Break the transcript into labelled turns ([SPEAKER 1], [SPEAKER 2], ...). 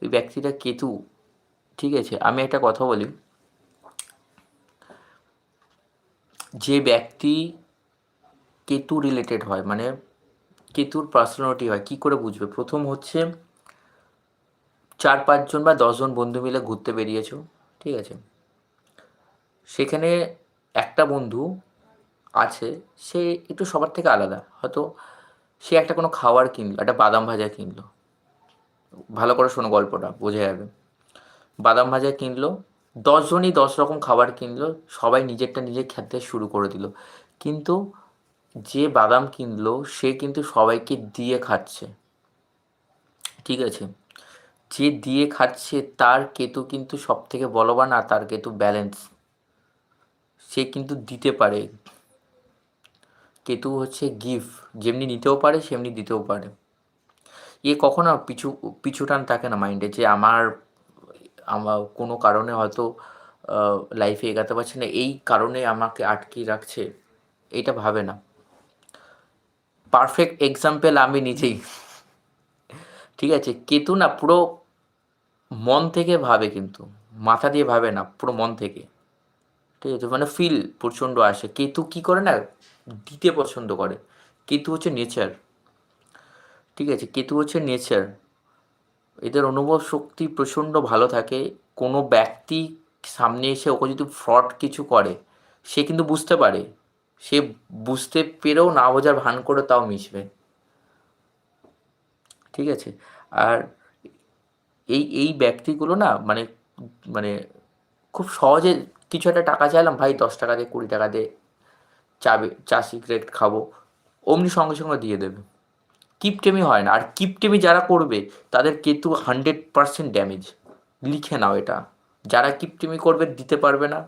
[SPEAKER 1] ওই ব্যক্তিটা কেতু, ঠিক আছে? আমি একটা কথা বলি, যে ব্যক্তি কেতু রিলেটেড হয়, মানে কেতুর পার্সোনালিটি হয়, কি করে বুঝবে? প্রথম হচ্ছে 4-5 জন বা 10 জন বন্ধু মিলে ঘুরতে বেরিয়েছো, ঠিক আছে? সেখানে একটা বন্ধু আছে, সে একটু সবার থেকে আলাদা। হয়তো সে একটা কোনো খাবার কিনলো, একটা বাদাম ভাজা কিনলো। ভালো করে শোনো, গল্পটা বোঝা যাবে। বাদাম ভাজা কিনলো, 10 জনই 10 রকম খাবার কিনলো, সবাই নিজেরটা নিজে খেতে শুরু করে দিল। কিন্তু যে বাদাম কিনলো সে কিন্তু সবাইকে দিয়ে খাচ্ছে, ঠিক আছে? যে দিয়ে খাচ্ছে তার কেতু কিন্তু সব থেকে বলবান, আর তার কেতু ব্যালেন্স, সে কিন্তু দিতে পারে। কেতু হচ্ছে গিফট, যেমনি নিতেও পারে সেমনি দিতেও পারে। কখনো পিছু পিছু টান থাকে না মাইন্ডে, যে আমার আমার কোনো কারণে হয়তো লাইফে এগাতে পারছি না, এই কারণে আমাকে আটকে রাখছে, এইটা ভাবে না। পারফেক্ট এক্সাম্পল আমি নিজেই, ঠিক আছে? কেতু না পুরো মন থেকে ভাবে, কিন্তু মাথা দিয়ে ভাবে না, পুরো মন থেকে, ঠিক আছে? মানে ফিল প্রচণ্ড আসে। কেতু কী করে না, দিতে পছন্দ করে। কেতু হচ্ছে নেচার, ঠিক আছে? কেতু হচ্ছে নেচার, এদের অনুভব শক্তি প্রচণ্ড ভালো থাকে। কোনো ব্যক্তি সামনে এসে ওকে যদি ফ্রড কিছু করে, সে কিন্তু বুঝতে পারে, সে বুঝতে পেরেও না বোঝার ভান করে তাও মিশবে, ঠিক আছে? আর এই এই ব্যক্তিগুলো না, মানে মানে খুব সহজে কিছু একটা টাকা চাইলাম, ভাই 10 টাকা দে, 20 টাকা দে, চা সিগারেট খাবো, অমনি সঙ্গে সঙ্গে দিয়ে দেবে। কিপটেমি হয় না, আর কিপটেমি যারা করবে তাদের কেতু 100% ড্যামেজ। লিখে নাও এটা, যারা কিপটেমি করবে দিতে পারবে না,